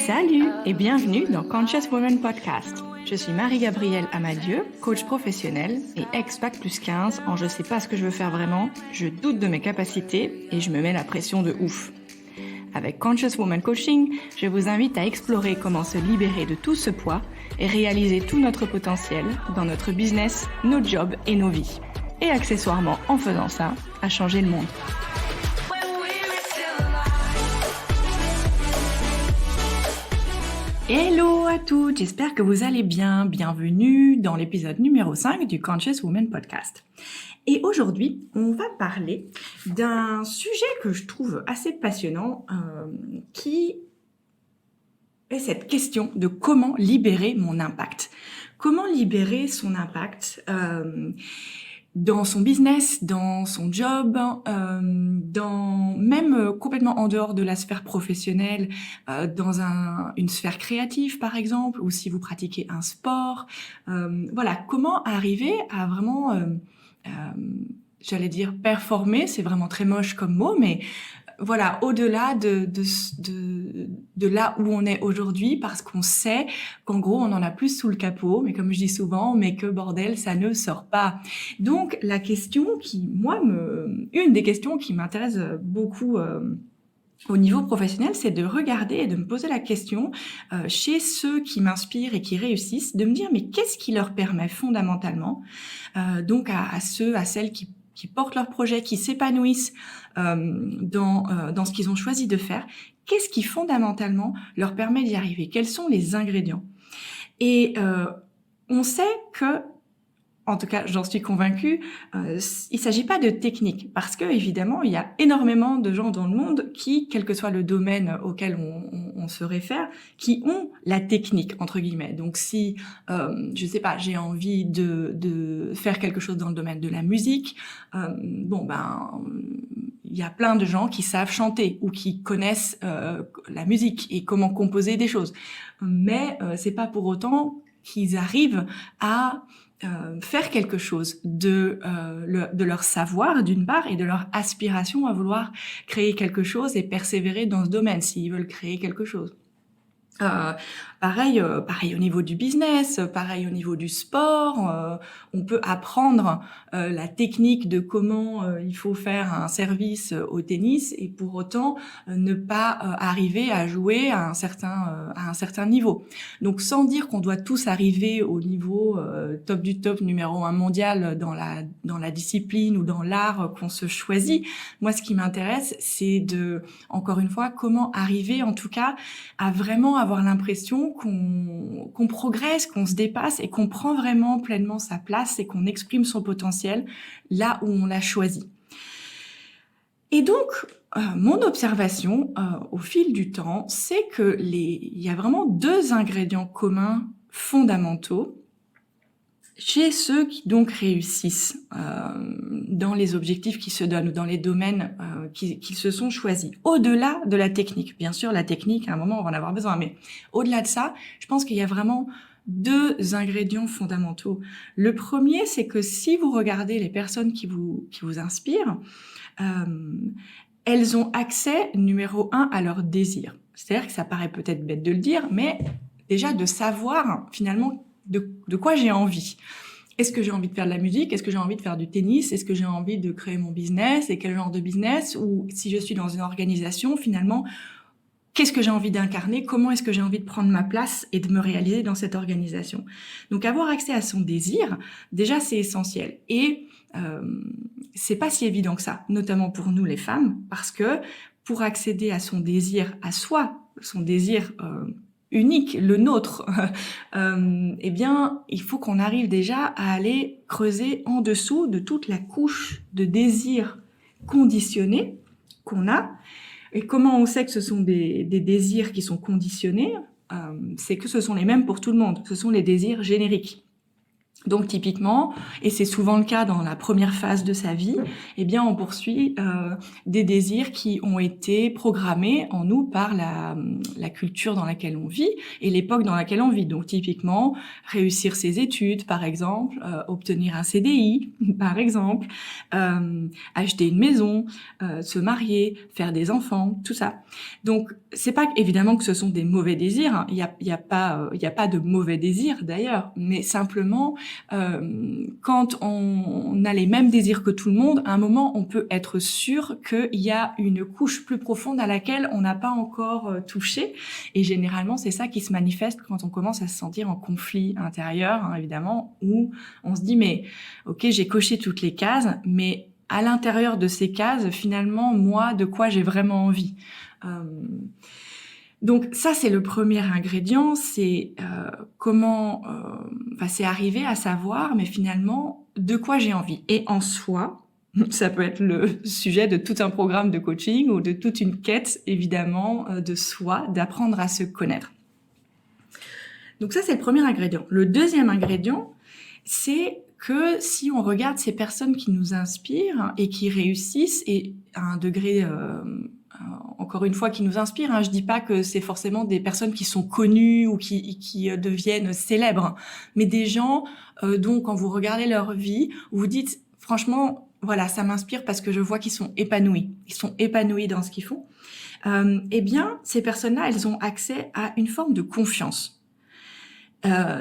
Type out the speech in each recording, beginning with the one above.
Salut et bienvenue dans Conscious Women Podcast. Je suis Marie-Gabrielle Amadieu, coach professionnelle et ex-Bac plus 15 en je sais pas ce que je veux faire vraiment, je doute de mes capacités et je me mets la pression de ouf. Avec Conscious Woman Coaching, je vous invite à explorer comment se libérer de tout ce poids et réaliser tout notre potentiel dans notre business, nos jobs et nos vies. Et accessoirement, en faisant ça, à changer le monde. Hello à toutes, j'espère que vous allez bien. Bienvenue dans l'épisode numéro 5 du Conscious Woman Podcast. Et aujourd'hui, on va parler d'un sujet que je trouve assez passionnant, qui est cette question de comment libérer mon impact. Comment libérer son impact dans son business, dans son job, même complètement en dehors de la sphère professionnelle, dans une sphère créative par exemple, ou si vous pratiquez un sport. Voilà, comment arriver à vraiment, j'allais dire performer, c'est vraiment très moche comme mot, mais voilà, au-delà de là où on est aujourd'hui, parce qu'on sait qu'en gros, on en a plus sous le capot, mais comme je dis souvent, mais que bordel, ça ne sort pas. Donc, la question une des questions qui m'intéresse beaucoup, au niveau professionnel, c'est de regarder et de me poser la question chez ceux qui m'inspirent et qui réussissent, de me dire mais qu'est-ce qui leur permet fondamentalement, donc à celles qui portent leur projet, qui s'épanouissent dans ce qu'ils ont choisi de faire, qu'est-ce qui fondamentalement leur permet d'y arriver? Quels sont les ingrédients? Et on sait que, en tout cas, j'en suis convaincue, il s'agit pas de technique, parce que évidemment, il y a énormément de gens dans le monde qui, quel que soit le domaine auquel on se réfère, qui ont la technique entre guillemets. Donc, si je sais pas, j'ai envie de faire quelque chose dans le domaine de la musique, il y a plein de gens qui savent chanter ou qui connaissent la musique et comment composer des choses, mais c'est pas pour autant qu'ils arrivent à faire quelque chose de leur savoir d'une part et de leur aspiration à vouloir créer quelque chose et persévérer dans ce domaine s'ils veulent créer quelque chose. Pareil au niveau du business, pareil au niveau du sport, on peut apprendre la technique de comment il faut faire un service au tennis et pour autant ne pas arriver à jouer à un certain niveau. Donc sans dire qu'on doit tous arriver au niveau top du top numéro 1 mondial dans la discipline ou dans l'art qu'on se choisit. Moi, ce qui m'intéresse, c'est encore une fois, comment arriver en tout cas à vraiment avoir l'impression qu'on progresse, qu'on se dépasse et qu'on prend vraiment pleinement sa place et qu'on exprime son potentiel là où on l'a choisi. Et donc, mon observation au fil du temps, c'est que il y a vraiment deux ingrédients communs fondamentaux chez ceux qui donc réussissent dans les objectifs qu'ils se donnent ou dans les domaines qu'ils se sont choisis. Au-delà de la technique, bien sûr, la technique, à un moment, on va en avoir besoin, mais au-delà de ça, je pense qu'il y a vraiment deux ingrédients fondamentaux. Le premier, c'est que si vous regardez les personnes qui vous inspirent, elles ont accès, numéro 1, à leur désir. C'est-à-dire que ça paraît peut-être bête de le dire, mais déjà de savoir finalement de quoi j'ai envie. Est-ce que j'ai envie de faire de la musique? Est-ce que j'ai envie de faire du tennis? Est-ce que j'ai envie de créer mon business? Et quel genre de business? Ou si je suis dans une organisation, finalement, qu'est-ce que j'ai envie d'incarner? Comment est-ce que j'ai envie de prendre ma place et de me réaliser dans cette organisation? Donc, avoir accès à son désir, déjà, c'est essentiel. Et c'est pas si évident que ça, notamment pour nous les femmes, parce que pour accéder à son désir à soi, son désir unique, le nôtre, eh bien, il faut qu'on arrive déjà à aller creuser en dessous de toute la couche de désirs conditionnés qu'on a. Et comment on sait que ce sont des désirs qui sont conditionnés? C'est que ce sont les mêmes pour tout le monde. Ce sont les désirs génériques. Donc typiquement, et c'est souvent le cas dans la première phase de sa vie, eh bien on poursuit des désirs qui ont été programmés en nous par la culture dans laquelle on vit et l'époque dans laquelle on vit. Donc typiquement, réussir ses études, par exemple, obtenir un CDI, par exemple, acheter une maison, se marier, faire des enfants, tout ça. Donc c'est pas évidemment que ce sont des mauvais désirs. Hein. Il y a pas de mauvais désirs d'ailleurs, mais simplement quand on a les mêmes désirs que tout le monde, à un moment, on peut être sûr qu'il y a une couche plus profonde à laquelle on n'a pas encore touché. Et généralement, c'est ça qui se manifeste quand on commence à se sentir en conflit intérieur, hein, évidemment, où on se dit, mais ok, j'ai coché toutes les cases, mais à l'intérieur de ces cases, finalement, moi, de quoi j'ai vraiment envie Donc ça, c'est le premier ingrédient, c'est c'est arriver à savoir, mais finalement, de quoi j'ai envie. Et en soi, ça peut être le sujet de tout un programme de coaching ou de toute une quête, évidemment, de soi, d'apprendre à se connaître. Donc ça, c'est le premier ingrédient. Le deuxième ingrédient, c'est que si on regarde ces personnes qui nous inspirent et qui réussissent, et à un degré encore une fois, qui nous inspirent. Hein. Je dis pas que c'est forcément des personnes qui sont connues ou qui deviennent célèbres, mais des gens dont, quand vous regardez leur vie, vous dites, franchement, voilà, ça m'inspire parce que je vois qu'ils sont épanouis. Ils sont épanouis dans ce qu'ils font. Eh bien, ces personnes-là, elles ont accès à une forme de confiance.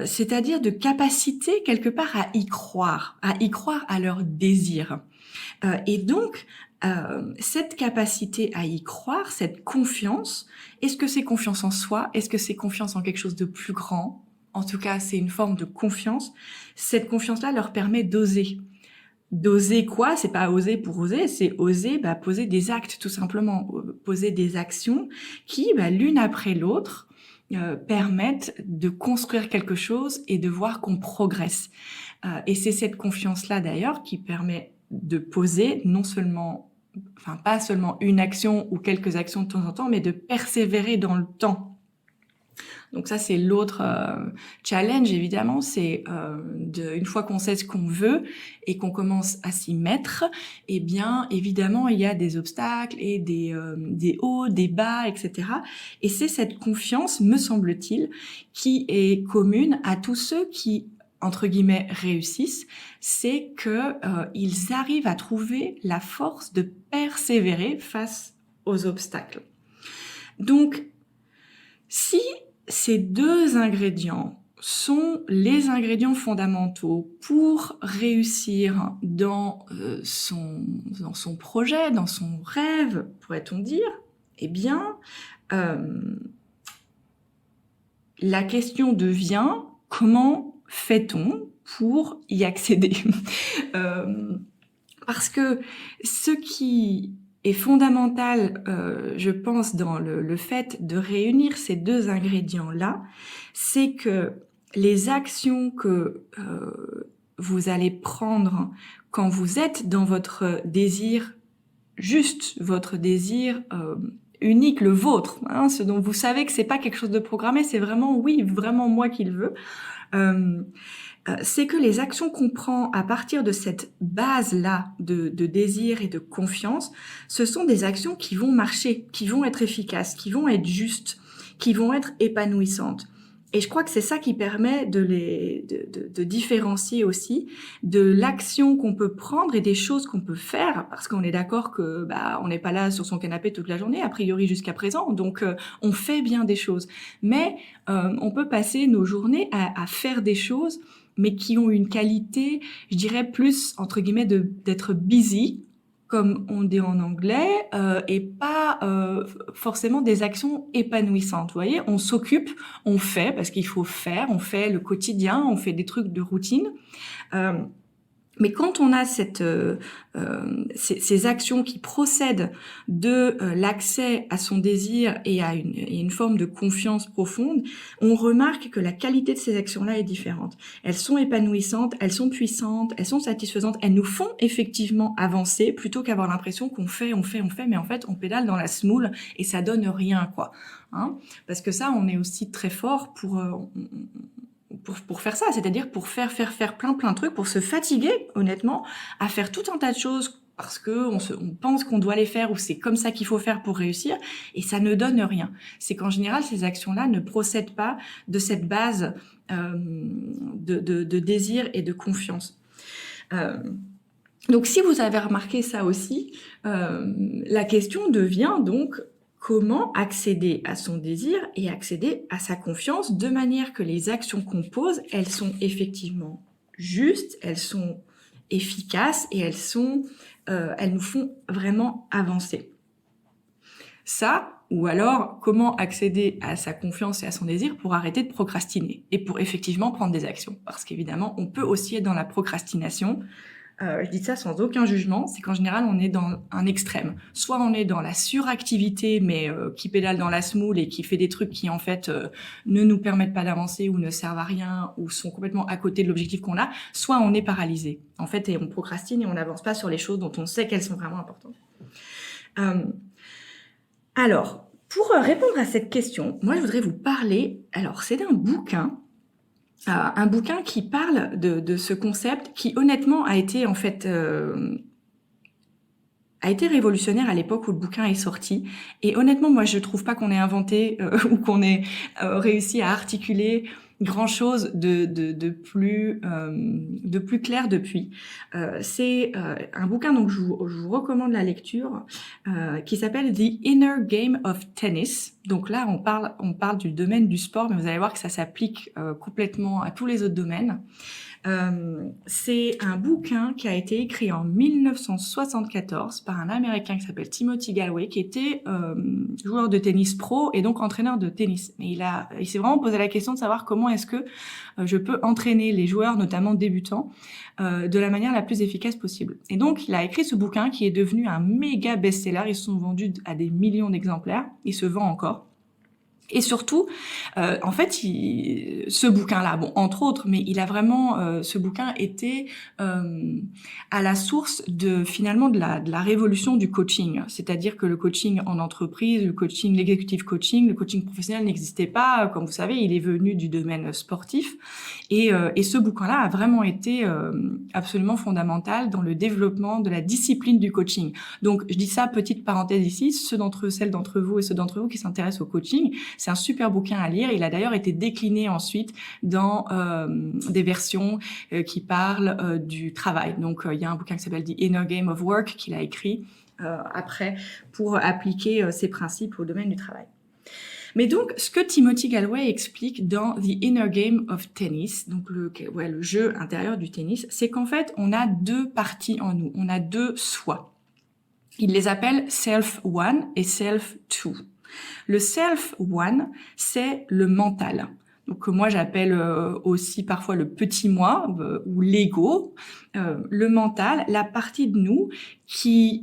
C'est-à-dire de capacité, quelque part, à y croire à leurs désirs. Et donc, cette capacité à y croire, cette confiance, est-ce que c'est confiance en soi? Est-ce que c'est confiance en quelque chose de plus grand? En tout cas, c'est une forme de confiance. Cette confiance-là leur permet d'oser. D'oser quoi? C'est pas oser pour oser, c'est oser poser des actes, tout simplement. Poser des actions qui, l'une après l'autre, permettent de construire quelque chose et de voir qu'on progresse. Et c'est cette confiance-là, d'ailleurs, qui permet de poser pas seulement une action ou quelques actions de temps en temps, mais de persévérer dans le temps. Donc ça, c'est l'autre challenge, évidemment, c'est une fois qu'on sait ce qu'on veut et qu'on commence à s'y mettre, eh bien, évidemment, il y a des obstacles et des hauts, des bas, etc. Et c'est cette confiance, me semble-t-il, qui est commune à tous ceux qui, entre guillemets, réussissent, c'est que ils arrivent à trouver la force de persévérer face aux obstacles. Donc, si ces deux ingrédients sont les ingrédients fondamentaux pour réussir dans son projet, dans son rêve, pourrait-on dire, eh bien, la question devient comment fait-on pour y accéder Parce que ce qui est fondamental, je pense, dans le fait de réunir ces deux ingrédients-là, c'est que les actions que vous allez prendre quand vous êtes dans votre désir, juste votre désir unique, le vôtre, hein, ce dont vous savez que c'est pas quelque chose de programmé, c'est vraiment, oui, vraiment moi qui le veux, c'est que les actions qu'on prend à partir de cette base-là de désir et de confiance, ce sont des actions qui vont marcher, qui vont être efficaces, qui vont être justes, qui vont être épanouissantes. Et je crois que c'est ça qui permet de différencier aussi de l'action qu'on peut prendre et des choses qu'on peut faire, parce qu'on est d'accord que on n'est pas là sur son canapé toute la journée, a priori jusqu'à présent, donc on fait bien des choses. Mais on peut passer nos journées à faire des choses, mais qui ont une qualité, je dirais plus, entre guillemets, d'être busy, comme on dit en anglais, et pas forcément des actions épanouissantes. Vous voyez, on s'occupe, on fait, parce qu'il faut faire, on fait le quotidien, on fait des trucs de routine. Mais quand on a ces actions qui procèdent de l'accès à son désir et à une forme de confiance profonde, on remarque que la qualité de ces actions-là est différente. Elles sont épanouissantes, elles sont puissantes, elles sont satisfaisantes, elles nous font effectivement avancer plutôt qu'avoir l'impression qu'on fait, mais en fait on pédale dans la semoule et ça donne rien, quoi. Hein, parce que ça, on est aussi très fort pour faire ça, c'est-à-dire pour faire plein de trucs, pour se fatiguer, honnêtement, à faire tout un tas de choses parce que on pense qu'on doit les faire ou c'est comme ça qu'il faut faire pour réussir, et ça ne donne rien. C'est qu'en général, ces actions-là ne procèdent pas de cette base de désir et de confiance. Donc, si vous avez remarqué ça aussi, la question devient donc comment accéder à son désir et accéder à sa confiance de manière que les actions qu'on pose, elles sont effectivement justes, elles sont efficaces et elles nous font vraiment avancer. Ça, ou alors comment accéder à sa confiance et à son désir pour arrêter de procrastiner et pour effectivement prendre des actions. Parce qu'évidemment, on peut aussi être dans la procrastination. Je dis ça sans aucun jugement, c'est qu'en général, on est dans un extrême. Soit on est dans la suractivité, mais qui pédale dans la semoule et qui fait des trucs qui, en fait, ne nous permettent pas d'avancer ou ne servent à rien ou sont complètement à côté de l'objectif qu'on a. Soit on est paralysé, en fait, et on procrastine et on n'avance pas sur les choses dont on sait qu'elles sont vraiment importantes. Alors, pour répondre à cette question, moi, je voudrais vous parler... Alors, c'est d'un bouquin... un bouquin qui parle de ce concept qui honnêtement a été en fait a été révolutionnaire à l'époque où le bouquin est sorti, et honnêtement moi je trouve pas qu'on ait inventé ou qu'on ait réussi à articuler grand chose de plus clair depuis. C'est un bouquin, donc je vous recommande la lecture, qui s'appelle The Inner Game of Tennis. Donc là on parle du domaine du sport, mais vous allez voir que ça s'applique complètement à tous les autres domaines. C'est un bouquin qui a été écrit en 1974 par un Américain qui s'appelle Timothy Gallwey, qui était joueur de tennis pro et donc entraîneur de tennis. Mais il s'est vraiment posé la question de savoir comment est-ce que je peux entraîner les joueurs, notamment débutants, de la manière la plus efficace possible. Et donc, il a écrit ce bouquin qui est devenu un méga best-seller. Ils se sont vendus à des millions d'exemplaires. Il se vend encore. Et surtout, en fait, ce bouquin-là, bon, entre autres, mais il a vraiment, ce bouquin était à la source finalement de la révolution du coaching. C'est-à-dire que le coaching en entreprise, l'executive coaching, le coaching professionnel n'existait pas. Comme vous savez, il est venu du domaine sportif. Et ce bouquin-là a vraiment été absolument fondamental dans le développement de la discipline du coaching. Donc, je dis ça, petite parenthèse ici, celles d'entre vous et ceux d'entre vous qui s'intéressent au coaching, c'est un super bouquin à lire. Il a d'ailleurs été décliné ensuite dans des versions qui parlent du travail. Donc, il y a un bouquin qui s'appelle The Inner Game of Work qu'il a écrit après pour appliquer ces principes au domaine du travail. Mais donc, ce que Timothy Gallwey explique dans The Inner Game of Tennis, donc le jeu intérieur du tennis, c'est qu'en fait, on a deux parties en nous. On a deux soi. Il les appelle Self One et Self Two. Le Self One, c'est le mental. Donc que moi j'appelle aussi parfois le petit moi ou l'ego, le mental, la partie de nous qui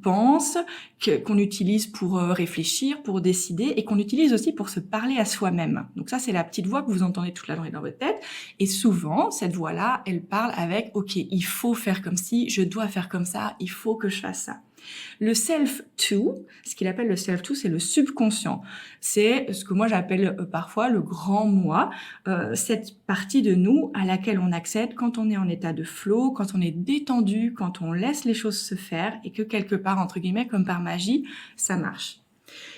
pense, qu'on utilise pour réfléchir, pour décider, et qu'on utilise aussi pour se parler à soi-même. Donc ça, c'est la petite voix que vous entendez toute la journée dans votre tête. Et souvent, cette voix-là, elle parle avec « Ok, il faut faire comme ci, je dois faire comme ça, il faut que je fasse ça ». Le self-two, ce qu'il appelle le self-two, c'est le subconscient. C'est ce que moi j'appelle parfois le grand moi, cette partie de nous à laquelle on accède quand on est en état de flow, quand on est détendu, quand on laisse les choses se faire et que quelque part, entre guillemets, comme par magie, ça marche.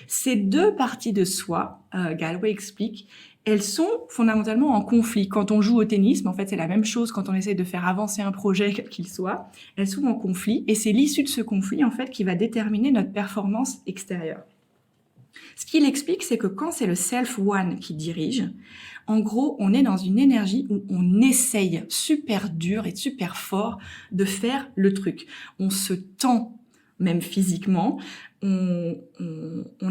Ces deux parties de soi, Gallwey explique, elles sont fondamentalement en conflit. Quand on joue au tennis, mais en fait c'est la même chose quand on essaie de faire avancer un projet quel qu'il soit, elles sont en conflit et c'est l'issue de ce conflit en fait qui va déterminer notre performance extérieure. Ce qu'il explique, c'est que quand c'est le self-one qui dirige, en gros, on est dans une énergie où on essaye super dur et super fort de faire le truc. On se tend même physiquement, on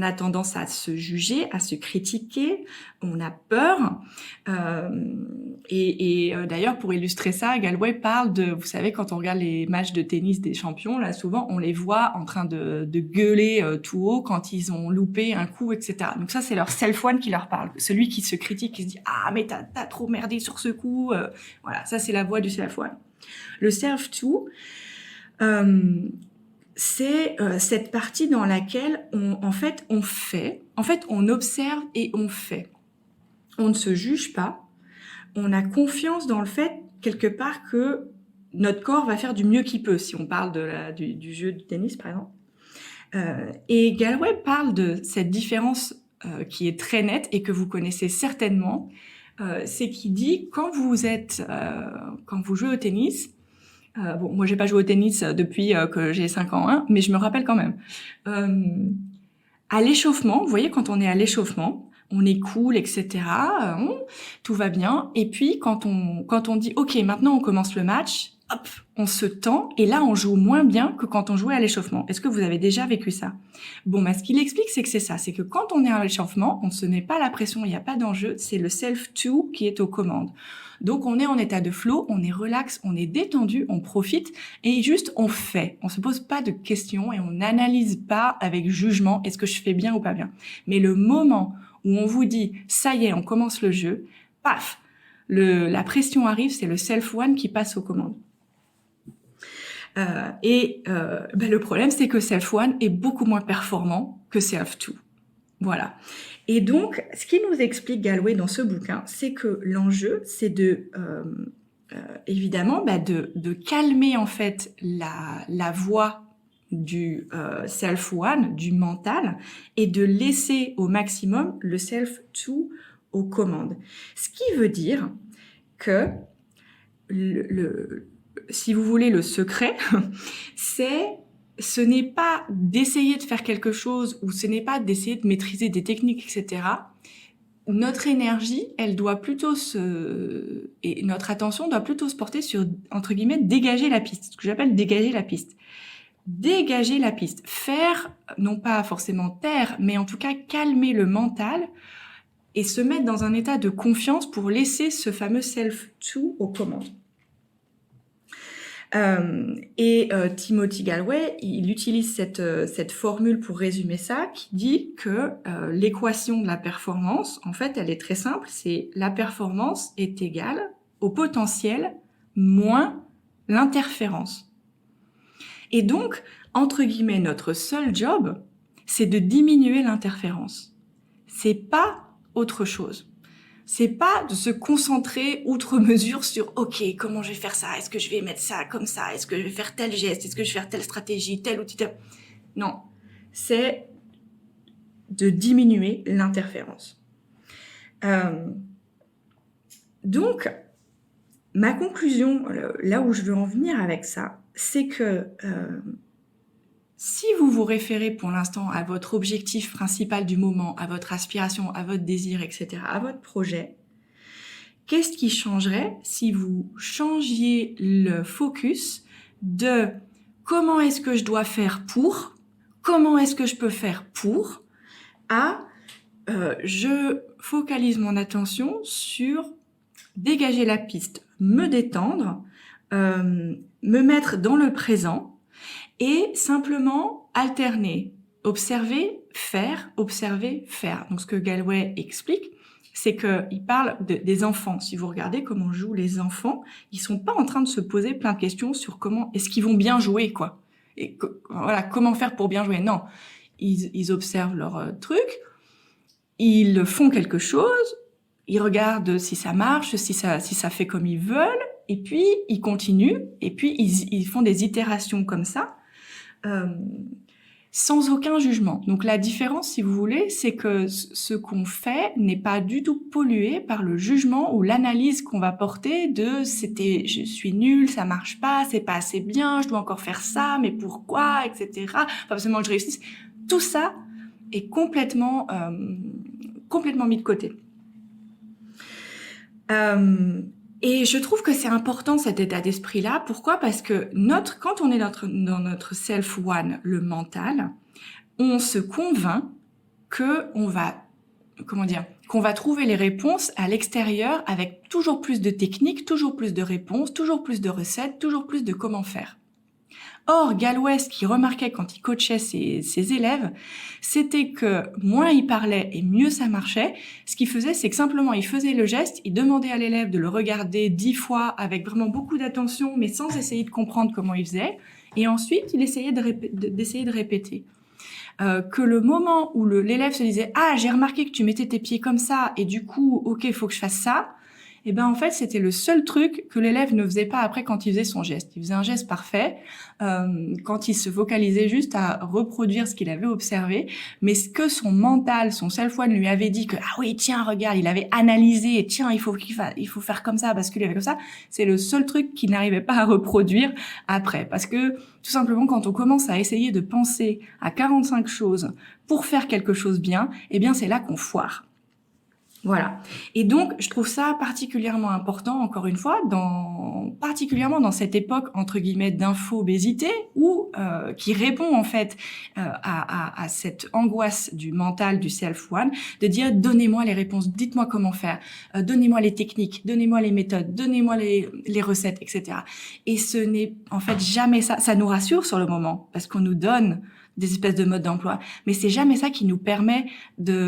a tendance à se juger, à se critiquer, on a peur. D'ailleurs, pour illustrer ça, Gallwey parle de, vous savez, quand on regarde les matchs de tennis des champions, là souvent on les voit en train de gueuler tout haut quand ils ont loupé un coup, etc. Donc ça, c'est leur self-one qui leur parle. Celui qui se critique, qui se dit « Ah, mais t'as trop merdé sur ce coup ». Voilà, ça c'est la voix du self-one. Le self-two, c'est cette partie dans laquelle on observe et on fait. on ne se juge pas, on a confiance dans le fait, quelque part, que notre corps va faire du mieux qu'il peut, si on parle du jeu du tennis, par exemple. Et Galway parle de cette différence qui est très nette et que vous connaissez certainement, c'est qu'il dit quand vous jouez au tennis, bon, moi j'ai pas joué au tennis depuis que j'ai 5 ans, hein, mais je me rappelle quand même. À l'échauffement, vous voyez, quand on est à l'échauffement, on est cool, etc. Tout va bien. Et puis quand on dit OK, maintenant on commence le match, hop, on se tend et là on joue moins bien que quand on jouait à l'échauffement. Est-ce que vous avez déjà vécu ça? Bon, ce qu'il explique, c'est que c'est ça, c'est que quand on est à l'échauffement, on se met pas la pression, il n'y a pas d'enjeu, c'est le self-to qui est aux commandes. Donc on est en état de flow, on est relax, on est détendu, on profite et juste on fait. On se pose pas de questions et on n'analyse pas avec jugement est-ce que je fais bien ou pas bien. Mais le moment où on vous dit ça y est, on commence le jeu, paf, la pression arrive, c'est le self-one qui passe aux commandes. Le problème, c'est que self-one est beaucoup moins performant que self-two. Voilà. Et donc, ce qui nous explique Galway dans ce bouquin, c'est que l'enjeu, c'est évidemment, de calmer en fait la voix du self-one, du mental, et de laisser au maximum le self-two aux commandes. Ce qui veut dire que si vous voulez, le secret, ce n'est pas d'essayer de faire quelque chose ou ce n'est pas d'essayer de maîtriser des techniques, etc. Notre énergie, elle doit plutôt et notre attention doit plutôt se porter sur, entre guillemets, dégager la piste. Ce que j'appelle dégager la piste. Dégager la piste. Faire, non pas forcément taire, mais en tout cas calmer le mental et se mettre dans un état de confiance pour laisser ce fameux self-to aux commandes. Timothy Galway, il utilise cette formule pour résumer ça, qui dit que l'équation de la performance, en fait, elle est très simple, c'est la performance est égale au potentiel moins l'interférence. Et donc, entre guillemets, notre seul job, c'est de diminuer l'interférence. C'est pas autre chose. C'est pas de se concentrer outre mesure sur « Ok, comment je vais faire ça? Est-ce que je vais mettre ça comme ça? Est-ce que je vais faire tel geste? Est-ce que je vais faire telle stratégie? Tel outil? » Non, c'est de diminuer l'interférence. Donc, ma conclusion, là où je veux en venir avec ça, c'est que si vous vous référez pour l'instant à votre objectif principal du moment, à votre aspiration, à votre désir, etc., à votre projet, qu'est-ce qui changerait si vous changiez le focus de comment est-ce que je dois faire pour, comment est-ce que je peux faire pour, à je focalise mon attention sur dégager la piste, me détendre, me mettre dans le présent, et simplement alterner, observer, faire. Donc ce que Galway explique, c'est qu'il parle des enfants. Si vous regardez comment jouent les enfants, ils sont pas en train de se poser plein de questions sur comment est-ce qu'ils vont bien jouer, quoi. Et voilà, comment faire pour bien jouer. Non, ils observent leur truc, ils font quelque chose, ils regardent si ça marche, si ça fait comme ils veulent, et puis ils continuent, et puis ils font des itérations comme ça. Sans aucun jugement. Donc la différence, si vous voulez, c'est que ce qu'on fait n'est pas du tout pollué par le jugement ou l'analyse qu'on va porter de je suis nul, ça marche pas, c'est pas assez bien, je dois encore faire ça, mais pourquoi, etc. Pas forcément que je réussisse. Tout ça est complètement mis de côté. Et je trouve que c'est important cet état d'esprit-là. Pourquoi? Parce que quand on est dans notre self-one, le mental, on se convainc qu'on va trouver les réponses à l'extérieur avec toujours plus de techniques, toujours plus de réponses, toujours plus de recettes, toujours plus de comment faire. Or, Galway, ce qu'il remarquait quand il coachait ses élèves, c'était que moins il parlait et mieux ça marchait. Ce qu'il faisait, c'est que simplement, il faisait le geste, il demandait à l'élève de le regarder 10 fois avec vraiment beaucoup d'attention, mais sans essayer de comprendre comment il faisait. Et ensuite, il essayait d'essayer de répéter. que le moment où l'élève se disait « Ah, j'ai remarqué que tu mettais tes pieds comme ça et du coup, ok, il faut que je fasse ça », et ben en fait, c'était le seul truc que l'élève ne faisait pas après quand il faisait son geste. Il faisait un geste parfait quand il se focalisait juste à reproduire ce qu'il avait observé, mais ce que son mental, son self-one lui avait dit que ah oui, tiens, regarde, il avait analysé et tiens, il faut faire comme ça parce qu'il avait comme ça, c'est le seul truc qu'il n'arrivait pas à reproduire après, parce que tout simplement quand on commence à essayer de penser à 45 choses pour faire quelque chose bien, eh bien c'est là qu'on foire. Voilà. Et donc, je trouve ça particulièrement important, encore une fois, particulièrement dans cette époque, entre guillemets, d'info-obésité, qui répond, en fait, à cette angoisse du mental, du self-one, de dire, donnez-moi les réponses, dites-moi comment faire, donnez-moi les techniques, donnez-moi les méthodes, donnez-moi les recettes, etc. Et ce n'est, en fait, jamais ça. Ça nous rassure sur le moment, parce qu'on nous donne des espèces de modes d'emploi, mais c'est jamais ça qui nous permet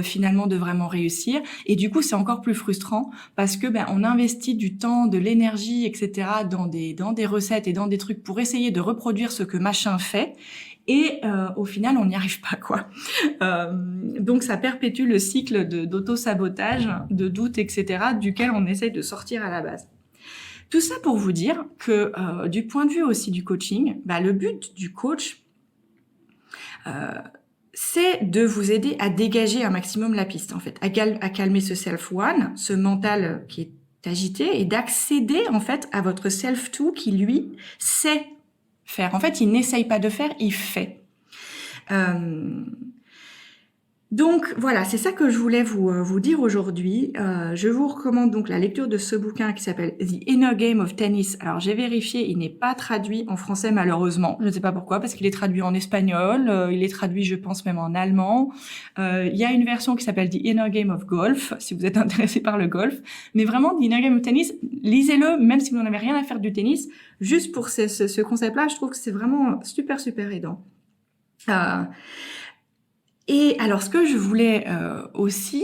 finalement de vraiment réussir, et du coup c'est encore plus frustrant parce que on investit du temps, de l'énergie, etc. dans des recettes et dans des trucs pour essayer de reproduire ce que machin fait, et au final on n'y arrive pas, quoi. Donc ça perpétue le cycle d'auto-sabotage, de doute, etc. duquel on essaye de sortir à la base. Tout ça pour vous dire que du point de vue aussi du coaching, le but du coach, c'est de vous aider à dégager un maximum la piste, en fait, à calmer ce self-one, ce mental qui est agité, et d'accéder, en fait, à votre self-two qui, lui, sait faire. En fait, il n'essaye pas de faire, il fait. Donc voilà, c'est ça que je voulais vous dire aujourd'hui. Je vous recommande donc la lecture de ce bouquin qui s'appelle The Inner Game of Tennis. Alors j'ai vérifié, il n'est pas traduit en français malheureusement. Je ne sais pas pourquoi, parce qu'il est traduit en espagnol, il est traduit je pense même en allemand. Il y a une version qui s'appelle The Inner Game of Golf, si vous êtes intéressé par le golf. Mais vraiment, The Inner Game of Tennis, lisez-le, même si vous n'en avez rien à faire du tennis. Juste pour ce concept-là, je trouve que c'est vraiment super, super aidant. Et alors, ce que je voulais aussi,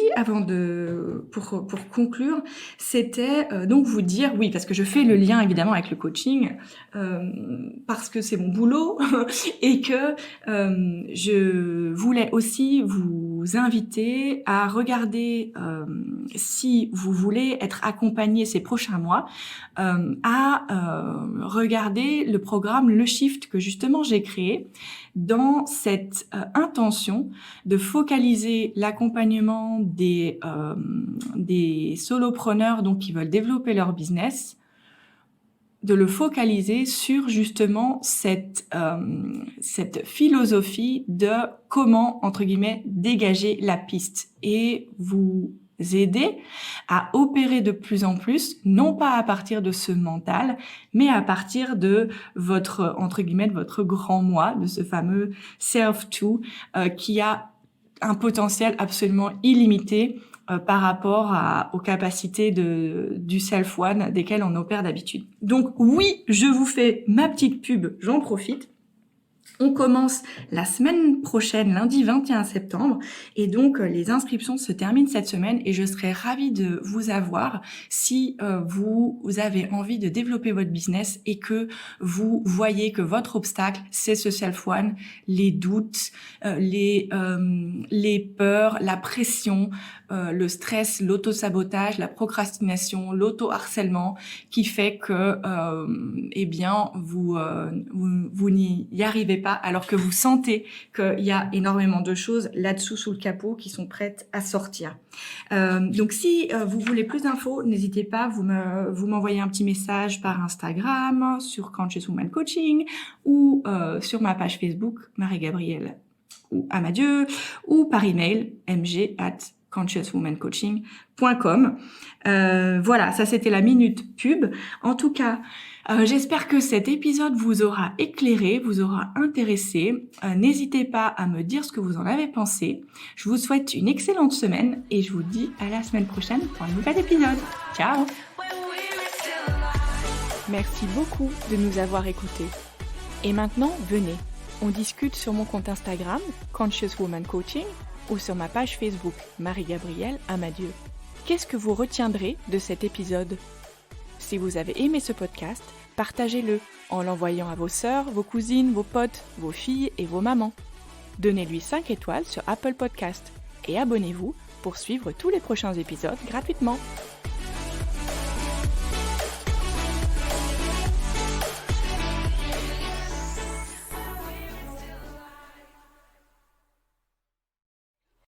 pour conclure, c'était donc vous dire, oui, parce que je fais le lien évidemment avec le coaching, parce que c'est mon boulot, et que je voulais aussi vous inviter à regarder, si vous voulez être accompagné ces prochains mois, à regarder le programme Le Shift que justement j'ai créé, dans cette intention de focaliser l'accompagnement des solopreneurs donc qui veulent développer leur business, de le focaliser sur justement cette philosophie de comment, entre guillemets, dégager la piste et vous aider à opérer de plus en plus, non pas à partir de ce mental, mais à partir de votre, entre guillemets, de votre grand moi, de ce fameux self-two, qui a un potentiel absolument illimité par rapport aux capacités du self-one desquelles on opère d'habitude. Donc oui, je vous fais ma petite pub, j'en profite. On commence la semaine prochaine, lundi 21 septembre, et donc les inscriptions se terminent cette semaine, et je serai ravie de vous avoir si vous avez envie de développer votre business et que vous voyez que votre obstacle, c'est ce self-one, les doutes, les peurs, la pression, le stress, l'auto-sabotage, la procrastination, l'auto-harcèlement, qui fait que vous n'y arrivez pas, alors que vous sentez qu'il y a énormément de choses là-dessous sous le capot qui sont prêtes à sortir. Donc si vous voulez plus d'infos, n'hésitez pas, vous m'envoyez un petit message par Instagram, sur Conscious Woman Coaching, ou sur ma page Facebook, Marie-Gabrielle ou Amadieu, ou par email, mg@consciouswomancoaching.com. Voilà, ça c'était la minute pub. En tout cas, j'espère que cet épisode vous aura éclairé, vous aura intéressé. N'hésitez pas à me dire ce que vous en avez pensé. Je vous souhaite une excellente semaine et je vous dis à la semaine prochaine pour un nouvel épisode. Ciao! Merci beaucoup de nous avoir écoutés. Et maintenant, venez, on discute sur mon compte Instagram, Conscious Woman Coaching, ou sur ma page Facebook, Marie-Gabrielle Amadieu. Qu'est-ce que vous retiendrez de cet épisode ? Si vous avez aimé ce podcast, partagez-le en l'envoyant à vos sœurs, vos cousines, vos potes, vos filles et vos mamans. Donnez-lui 5 étoiles sur Apple Podcast et abonnez-vous pour suivre tous les prochains épisodes gratuitement.